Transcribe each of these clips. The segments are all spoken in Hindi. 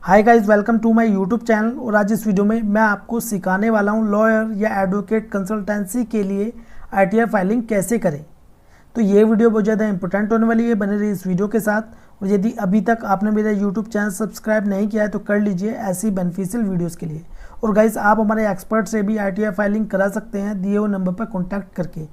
Hi guys, welcome to my YouTube channel. और आज इस वीडियो में मैं आपको सिखाने वाला हूं लॉयर या एडवोकेट कंसल्टेंसी के लिए आईटीआर फाइलिंग कैसे करें। तो ये वीडियो बहुत ज़्यादा इंपॉर्टेंट होने वाली है, बने रही इस वीडियो के साथ। और यदि अभी तक आपने मेरा यूट्यूब चैनल सब्सक्राइब नहीं किया है तो कर लीजिए ऐसी बेनिफिशियल वीडियोज़ के लिए। और गाइस, आप हमारे एक्सपर्ट से भी आईटीआर फाइलिंग करा सकते हैं दिए हुए नंबर पर कॉन्टैक्ट करके।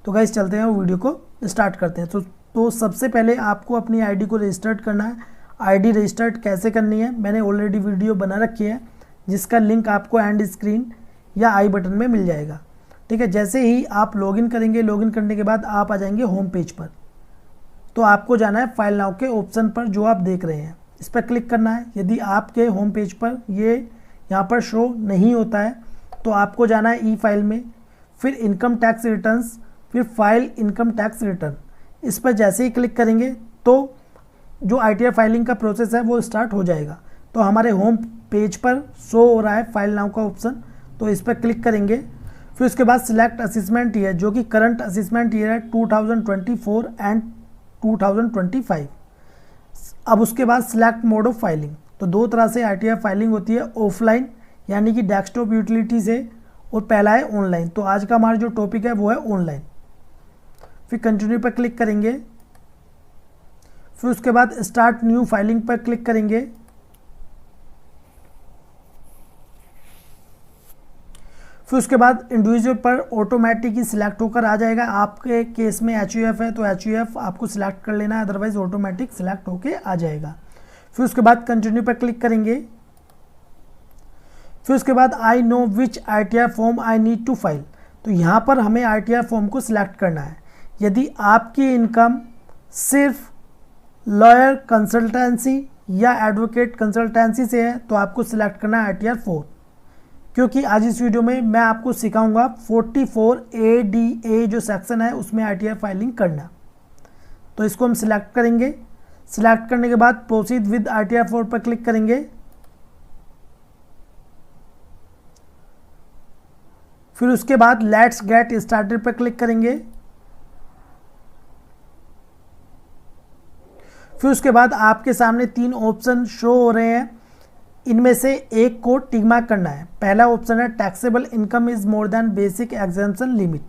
तो गाइस चलते हैं, वीडियो को स्टार्ट करते हैं। तो सबसे पहले आपको अपनी आईडी को रजिस्टर्ड करना है। आईडी रजिस्टर्ड कैसे करनी है मैंने ऑलरेडी वीडियो बना रखी है, जिसका लिंक आपको एंड स्क्रीन या आई बटन में मिल जाएगा। ठीक है, जैसे ही आप लॉगिन करेंगे, लॉगिन करने के बाद आप आ जाएंगे होम पेज पर। तो आपको जाना है फाइल नाउ के ऑप्शन पर जो आप देख रहे हैं, इस पर क्लिक करना है। यदि आपके होम पेज पर ये यहाँ पर शो नहीं होता है तो आपको जाना है ई फाइल में, फिर इनकम टैक्स रिटर्न्स, फिर फाइल इनकम टैक्स रिटर्न। इस पर जैसे ही क्लिक करेंगे तो जो आईटीआर फाइलिंग का प्रोसेस है वो स्टार्ट हो जाएगा। तो हमारे होम पेज पर शो हो रहा है फाइल नाउ का ऑप्शन, तो इस पर क्लिक करेंगे। फिर उसके बाद सिलेक्ट असेसमेंट ईयर, जो कि करंट असेसमेंट ईयर है 2024 एंड 2025। अब उसके बाद सिलेक्ट मोड ऑफ फाइलिंग। तो दो तरह से आईटीआर फाइलिंग होती है, ऑफलाइन यानी कि डेस्कटॉप यूटिलिटी से, और पहला है ऑनलाइन। तो आज का हमारा जो टॉपिक है वो है ऑनलाइन। फिर कंटिन्यू पर क्लिक करेंगे, फिर उसके बाद स्टार्ट न्यू फाइलिंग पर क्लिक करेंगे। फिर उसके बाद इंडिविजुअल पर ऑटोमेटिक ही सिलेक्ट होकर आ जाएगा। आपके केस में एचयूएफ है तो एचयूएफ आपको सिलेक्ट कर लेना है, अदरवाइज ऑटोमेटिक सिलेक्ट होके आ जाएगा। फिर उसके बाद कंटिन्यू पर क्लिक करेंगे। फिर उसके बाद I know which ITR form I need to file. तो यहाँ पर हमें आईटीआर फॉर्म को सिलेक्ट करना है। यदि आपकी इनकम सिर्फ लॉयर कंसल्टेंसी या एडवोकेट कंसल्टेंसी से है तो आपको सिलेक्ट करना है आईटीआर 4, क्योंकि आज इस वीडियो में मैं आपको सिखाऊंगा 44ADA जो सेक्शन है उसमें आईटीआर फाइलिंग करना। तो इसको हम सिलेक्ट करेंगे। सिलेक्ट करने के बाद प्रोसीड विद आईटीआर 4 पर क्लिक करेंगे। फिर उसके बाद लेट्स गेट स्टार्टेड पर क्लिक करेंगे। फिर उसके बाद आपके सामने 3 ऑप्शन शो हो रहे हैं, इनमें से एक को टिक मार्क करना है। पहला ऑप्शन है taxable income is more than basic exemption limit,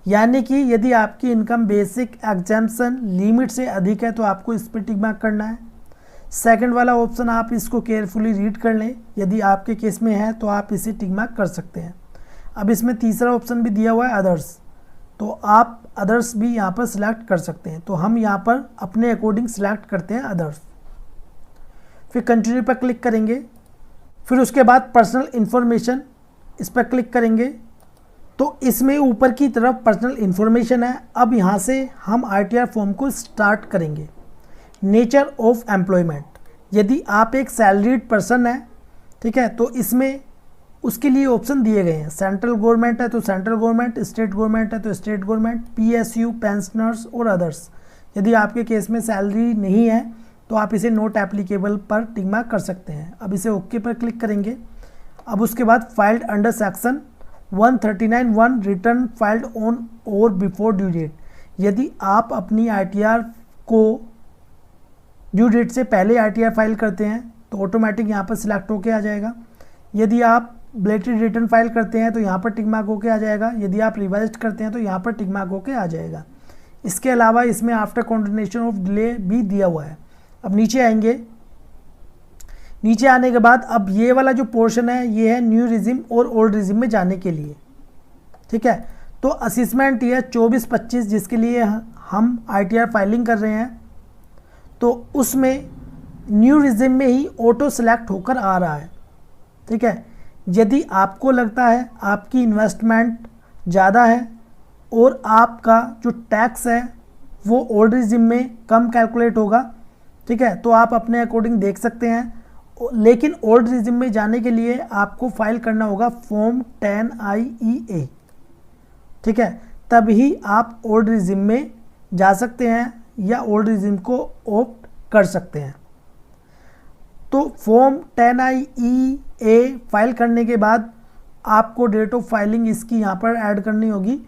यानी कि यदि आपकी इनकम बेसिक एग्जेम्पशन लिमिट से अधिक है तो आपको इस पर टिक मार्क करना है। सेकंड वाला ऑप्शन आप इसको केयरफुली रीड कर लें, यदि आपके केस में है तो आप इसे टिक मार्क कर सकते हैं। अब इसमें तीसरा ऑप्शन भी दिया हुआ है अदर्स, तो आप अदर्स भी यहाँ पर सिलेक्ट कर सकते हैं। तो हम यहाँ पर अपने अकॉर्डिंग सिलेक्ट करते हैं अदर्स। फिर कंटिन्यू पर क्लिक करेंगे। फिर उसके बाद पर्सनल इन्फॉर्मेशन, इस पर क्लिक करेंगे। तो इसमें ऊपर की तरफ पर्सनल इन्फॉर्मेशन है। अब यहाँ से हम आईटीआर फॉर्म को स्टार्ट करेंगे। नेचर ऑफ एम्प्लॉयमेंट, यदि आप एक सैलरीड पर्सन है, ठीक है, तो इसमें उसके लिए ऑप्शन दिए गए हैं। सेंट्रल गवर्नमेंट है तो सेंट्रल गवर्नमेंट, स्टेट गवर्नमेंट है तो स्टेट गवर्नमेंट, पीएसयू, पेंशनर्स और अदर्स। यदि आपके केस में सैलरी नहीं है तो आप इसे नोट एप्लीकेबल पर टिक मार्क कर सकते हैं। अब इसे ओके पर क्लिक करेंगे। अब उसके बाद filed under section 139(1) return filed on और बिफोर ड्यू डेट, यदि आप अपनी आईटीआर को ड्यू डेट से पहले आईटीआर फाइल करते हैं तो ऑटोमेटिक यहाँ पर सिलेक्ट होके आ जाएगा। यदि आप ब्लेटेड रिटर्न फाइल करते हैं तो यहाँ पर टिक मार्क होके आ जाएगा। यदि आप रिवाइज्ड करते हैं तो यहाँ पर टिक मार्क होके आ जाएगा। इसके अलावा इसमें आफ्टर कंटिन्यूएशन ऑफ डिले भी दिया हुआ है। अब नीचे आएंगे। नीचे आने के बाद अब ये वाला जो पोर्शन है ये है न्यू रिजिम और ओल्ड रिजिम में जाने के लिए। ठीक है, तो असेसमेंट ईयर 24-25 जिसके लिए हम आईटीआर फाइलिंग कर रहे हैं, तो उसमें न्यू रिजिम में ही ऑटो सेलेक्ट होकर आ रहा है। ठीक है, यदि आपको लगता है आपकी इन्वेस्टमेंट ज़्यादा है और आपका जो टैक्स है वो ओल्ड रिजिम में कम कैलकुलेट होगा, ठीक है, तो आप अपने अकॉर्डिंग देख सकते हैं। लेकिन ओल्ड रिजिम में जाने के लिए आपको फाइल करना होगा फॉर्म 10IEA। ठीक है, तभी आप ओल्ड रिजिम में जा सकते हैं या ओल्ड रिजिम को ऑप्ट कर सकते हैं। तो फॉर्म 10IEA फाइल करने के बाद आपको डेट ऑफ फाइलिंग इसकी यहाँ पर ऐड करनी होगी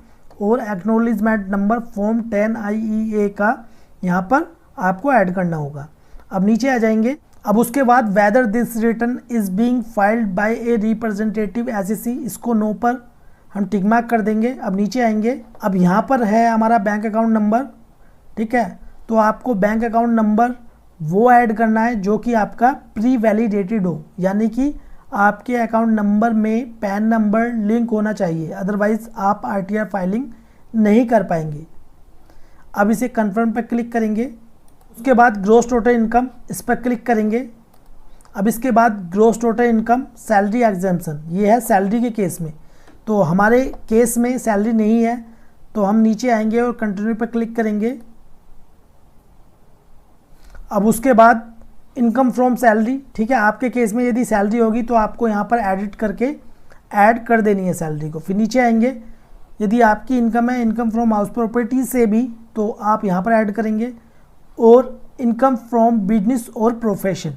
और एक्नॉलेजमेंट नंबर फॉर्म 10IEA का यहाँ पर आपको ऐड करना होगा। अब नीचे आ जाएंगे अब उसके बाद whether this return is being filed by a representative SEC, इसको नो पर हम टिक मार्क कर देंगे। अब नीचे आएंगे, अब यहाँ पर है हमारा बैंक अकाउंट नंबर, ठीक है। तो आपको बैंक अकाउंट नंबर वो ऐड करना है जो कि आपका प्री वैलिडेटेड हो, यानी कि आपके अकाउंट नंबर में पैन नंबर लिंक होना चाहिए, अदरवाइज आप आरटीआर फाइलिंग नहीं कर पाएंगे। अब इसे कंफर्म पर क्लिक करेंगे। उसके बाद ग्रॉस टोटल इनकम, इस पर क्लिक करेंगे। अब इसके बाद gross total income salary exemption, ये है सैलरी के केस में, तो हमारे केस में सैलरी नहीं है, तो हम नीचे आएंगे और कंटिन्यू पर क्लिक करेंगे। अब उसके बाद इनकम फ्रॉम सैलरी, ठीक है, आपके केस में यदि सैलरी होगी तो आपको यहाँ पर एडिट करके ऐड कर देनी है सैलरी को। फिर नीचे आएंगे, यदि आपकी इनकम है इनकम फ्रॉम हाउस प्रॉपर्टी से भी, तो आप यहाँ पर ऐड करेंगे। और इनकम फ्रॉम बिजनेस और प्रोफेशन,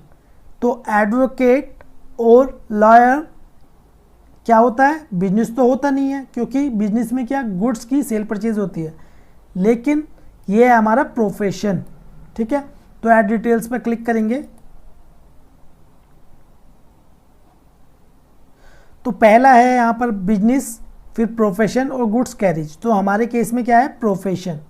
तो एडवोकेट और लॉयर क्या होता है, बिजनेस तो होता नहीं है, क्योंकि बिजनेस में क्या गुड्स की सेल परचेज होती है, लेकिन ये है हमारा प्रोफेशन, ठीक है। तो ऐड डिटेल्स पर क्लिक करेंगे। तो पहला है यहाँ पर बिजनेस, फिर प्रोफेशन और गुड्स कैरिज, तो हमारे केस में क्या है प्रोफेशन,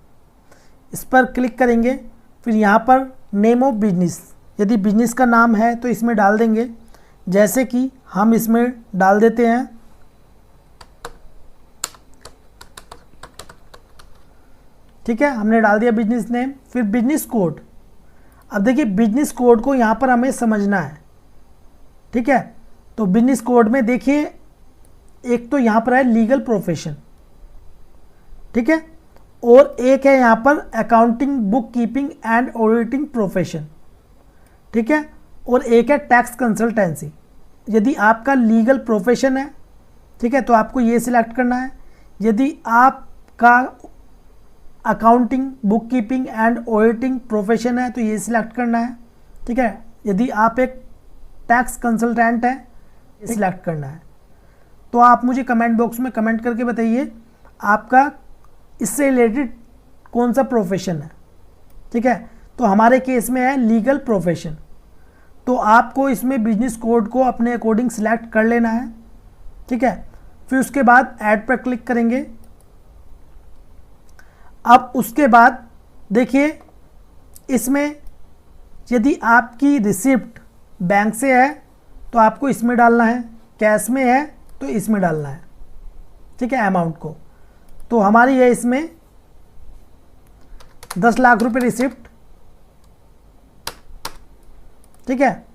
इस पर क्लिक करेंगे। फिर यहाँ पर नेम ऑफ बिजनेस, यदि बिजनेस का नाम है तो इसमें डाल देंगे, जैसे कि हम इसमें डाल देते हैं ठीक है, हमने डाल दिया बिजनेस नेम। फिर बिजनेस कोड, अब देखिए बिजनेस कोड को यहाँ पर हमें समझना है, ठीक है। तो बिजनेस कोड में देखिए एक तो यहाँ पर है लीगल प्रोफेशन, ठीक है, और एक है यहाँ पर accounting book keeping and auditing profession, ठीक है, और एक है टैक्स कंसल्टेंसी। यदि आपका लीगल प्रोफेशन है, ठीक है, तो आपको ये सिलेक्ट करना है। यदि आपका accounting book keeping and auditing profession है तो ये सिलेक्ट करना है, ठीक है। यदि आप एक टैक्स कंसल्टेंट है, ये सिलेक्ट करना है। तो आप मुझे कमेंट बॉक्स में कमेंट करके बताइए आपका इससे रिलेटेड कौन सा प्रोफेशन है, ठीक है। तो हमारे केस में है लीगल प्रोफेशन, तो आपको इसमें बिजनेस कोड को अपने अकॉर्डिंग सिलेक्ट कर लेना है, ठीक है। फिर उसके बाद ऐड पर क्लिक करेंगे। अब उसके बाद देखिए इसमें यदि आपकी रिसिप्ट बैंक से है तो आपको इसमें डालना है, कैश में है तो इसमें डालना है, ठीक है, अमाउंट को। तो हमारी है इसमें 10 लाख रुपए रिसिप्ट, ठीक है,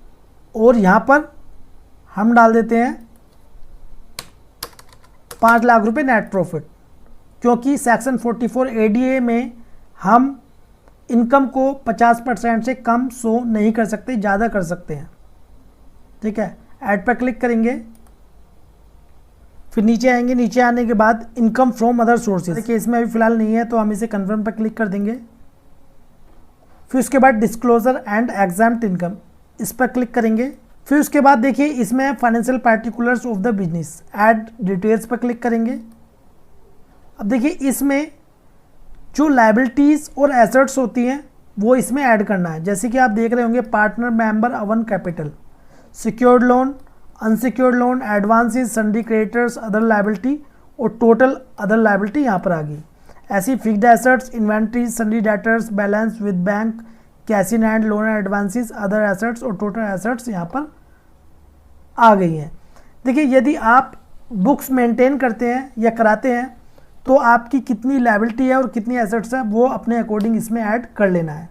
और यहाँ पर हम डाल देते हैं 5 लाख रुपए नेट प्रॉफिट, क्योंकि सेक्शन 44 एडीए में हम इनकम को 50% से कम शो नहीं कर सकते, ज़्यादा कर सकते हैं, ठीक है। ऐड पर क्लिक करेंगे। फिर नीचे आएंगे, नीचे आने के बाद income from other sources case में अभी फिलहाल नहीं है तो हम इसे कन्फर्म पर क्लिक कर देंगे। फिर उसके बाद डिस्क्लोजर एंड एग्जाम्प्ट इनकम, इस पर क्लिक करेंगे। फिर उसके बाद देखिए इसमें financial particulars of the business, add details पर क्लिक करेंगे। अब देखिए इसमें जो लायबिलिटीज़ और एसेट्स होती हैं वो इसमें ऐड करना है, जैसे कि आप देख रहे होंगे partner member own capital, secured loan, unsecured loan, advances, sundry creditors, other liability और टोटल अदर लायबिलिटी यहाँ पर आ गई। ऐसी fixed assets, inventories, sundry debtors, balance with bank, cash in hand, loan and advances, other assets और टोटल एसेट्स यहाँ पर आ गई हैं। देखिए यदि आप बुक्स मेंटेन करते हैं या कराते हैं तो आपकी कितनी लायबिलिटी है और कितनी एसेट्स है वो अपने अकॉर्डिंग इसमें ऐड कर लेना है।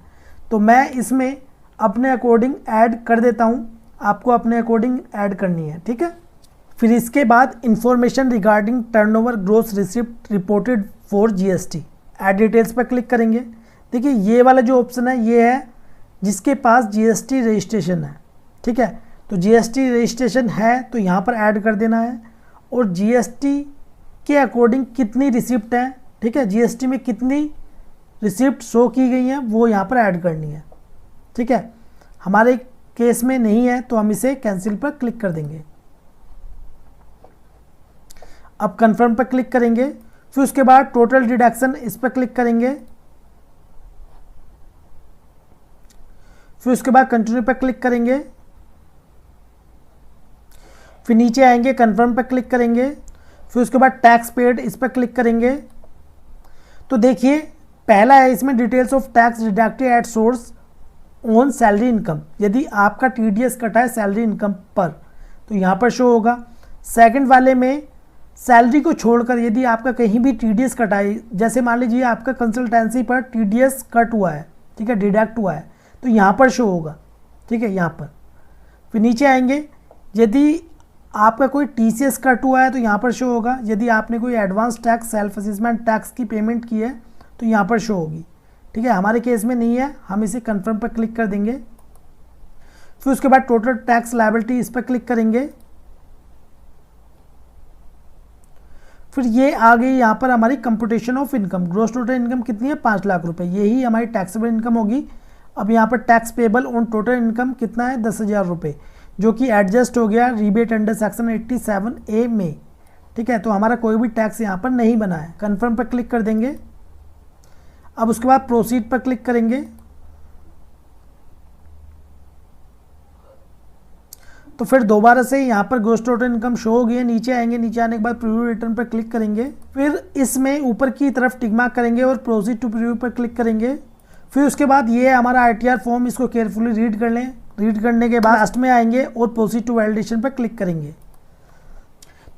तो मैं इसमें अपने अकॉर्डिंग ऐड कर देता हूँ, आपको अपने अकॉर्डिंग ऐड करनी है, ठीक है। फिर इसके बाद information regarding turnover gross receipt reported for GST, add details पर क्लिक करेंगे। देखिए ये वाला जो ऑप्शन है ये है जिसके पास जीएसटी रजिस्ट्रेशन है, ठीक है। तो जीएसटी रजिस्ट्रेशन है तो यहाँ पर ऐड कर देना है, और जीएसटी के अकॉर्डिंग कितनी रिसिप्ट है, ठीक है, जीएसटी में कितनी रिसिप्ट शो की गई हैं वो यहाँ पर ऐड करनी है, ठीक है। हमारे केस में नहीं है तो हम इसे कैंसिल पर क्लिक कर देंगे। अब कंफर्म पर क्लिक करेंगे। फिर उसके बाद टोटल डिडक्शन, इस पर क्लिक करेंगे। फिर उसके बाद कंटिन्यू पर क्लिक करेंगे, फिर नीचे आएंगे कन्फर्म पर क्लिक करेंगे, फिर उसके बाद टैक्स पेड इस पर क्लिक करेंगे। तो देखिए पहला है इसमें details of tax deducted at source on salary income, यदि आपका TDS कटा है सैलरी इनकम पर तो यहाँ पर शो होगा। सेकंड वाले में सैलरी को छोड़कर यदि आपका कहीं भी TDS कटा है, जैसे मान लीजिए आपका कंसल्टेंसी पर TDS कट हुआ है, ठीक है, डिडक्ट हुआ है, तो यहाँ पर शो होगा, ठीक है, यहाँ पर। फिर नीचे आएंगे, यदि आपका कोई TCS कट हुआ है तो यहाँ पर शो होगा। यदि आपने कोई advance tax self assessment tax की पेमेंट की है तो यहाँ पर शो होगी, ठीक है। हमारे केस में नहीं है, हम इसे कंफर्म पर क्लिक कर देंगे। फिर उसके बाद टोटल टैक्स लायबिलिटी इस पर क्लिक करेंगे। फिर ये आ गई यहाँ पर हमारी computation of income. Gross total income कितनी है? 5 लाख रुपए, यही हमारी टैक्सेबल इनकम होगी। अब यहाँ पर tax payable on total income कितना है? 10,000 रुपये, जो कि एडजस्ट हो गया रिबेट अंडर सेक्शन 87A में, ठीक है। तो हमारा कोई भी टैक्स यहाँ पर नहीं बना है। कन्फर्म पर क्लिक कर देंगे। अब उसके बाद प्रोसीड पर क्लिक करेंगे। तो फिर दोबारा से यहाँ पर ग्रॉस टोटल इनकम शो हो गई है। नीचे आएंगे, नीचे आने के बाद प्रीव्यू रिटर्न पर क्लिक करेंगे। फिर इसमें ऊपर की तरफ टिक मार्क करेंगे और प्रोसीड टू प्रीव्यू पर क्लिक करेंगे। फिर उसके बाद ये हमारा ITR फॉर्म, इसको केयरफुली रीड कर लें। रीड करने के बाद लास्ट में आएंगे और प्रोसीड टू वैलिडेशन पर क्लिक करेंगे।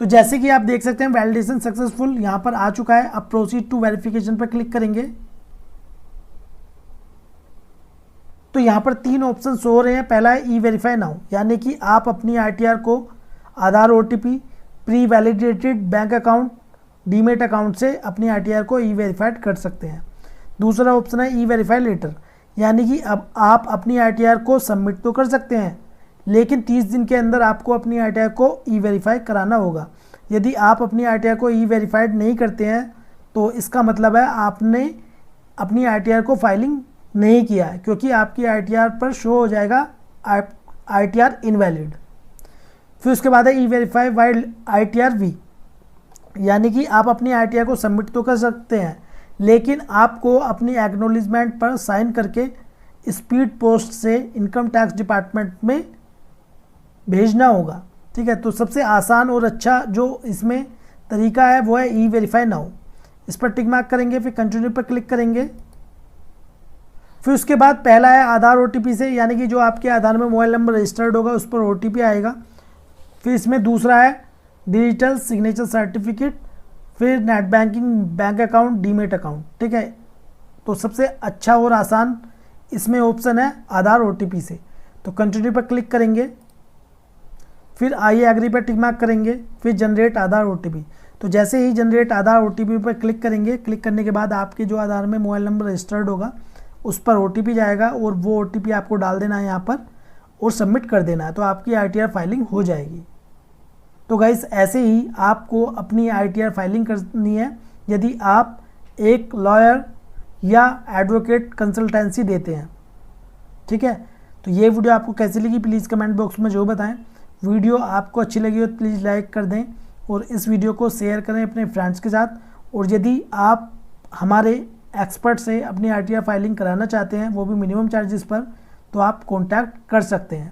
तो जैसे कि आप देख सकते हैं वैलिडेशन सक्सेसफुल यहाँ पर आ चुका है। अब प्रोसीड टू वेरिफिकेशन पर क्लिक करेंगे। तो यहाँ पर 3 ऑप्शन शो हो रहे हैं। पहला है E-वेरीफाई नाउ, यानी कि आप अपनी ITR को आधार OTP, pre validated bank account, demat account से अपनी ITR को E-वेरीफाइड कर सकते हैं। दूसरा ऑप्शन है E-वेरीफाई लेटर, यानी कि अब आप अपनी ITR को सबमिट तो कर सकते हैं, लेकिन 30 दिन के अंदर आपको अपनी ITR को E-वेरीफाई कराना होगा। यदि आप अपनी ITR को E-वेरीफाइड नहीं करते हैं तो इसका मतलब है आपने अपनी ITR को फाइलिंग नहीं किया है, क्योंकि आपकी ITR पर शो हो जाएगा ITR इनवैलिड। फिर उसके बाद है E-वेरीफाई वाइल ITR V, यानी कि आप अपनी ITR को सबमिट तो कर सकते हैं, लेकिन आपको अपनी एक्नॉलेजमेंट पर साइन करके स्पीड पोस्ट से इनकम टैक्स डिपार्टमेंट में भेजना होगा, ठीक है। तो सबसे आसान और अच्छा जो इसमें तरीका है वो है E-वेरीफाई नाउ। इस पर टिक मार्क करेंगे, फिर कंटिन्यू पर क्लिक करेंगे। फिर उसके बाद पहला है आधार OTP से, यानी कि जो आपके आधार में मोबाइल नंबर रजिस्टर्ड होगा उस पर OTP आएगा। फिर इसमें दूसरा है डिजिटल सिग्नेचर सर्टिफिकेट, फिर net banking, bank account, demat account, ठीक है। तो सबसे अच्छा और आसान इसमें ऑप्शन है आधार OTP से। तो कंटिन्यू पर क्लिक करेंगे, फिर आई एग्री पर टिक मार्क करेंगे, फिर जनरेट आधार OTP। तो जैसे ही जनरेट आधार OTP पर क्लिक करेंगे, क्लिक करने के बाद आपके जो आधार में मोबाइल नंबर रजिस्टर्ड होगा उस पर OTP जाएगा और वो OTP आपको डाल देना है यहाँ पर और सबमिट कर देना है, तो आपकी ITR फाइलिंग हो जाएगी। तो गाइस ऐसे ही आपको अपनी ITR फाइलिंग करनी है यदि आप एक लॉयर या एडवोकेट कंसल्टेंसी देते हैं, ठीक है। तो ये वीडियो आपको कैसी लगी प्लीज़ कमेंट बॉक्स में जो बताएं। वीडियो आपको अच्छी लगी हो तो प्लीज़ लाइक कर दें और इस वीडियो को शेयर करें अपने फ्रेंड्स के साथ। और यदि आप हमारे एक्सपर्ट से अपनी ITR फाइलिंग कराना चाहते हैं, वो भी मिनिमम चार्जेस पर, तो आप कॉन्टैक्ट कर सकते हैं।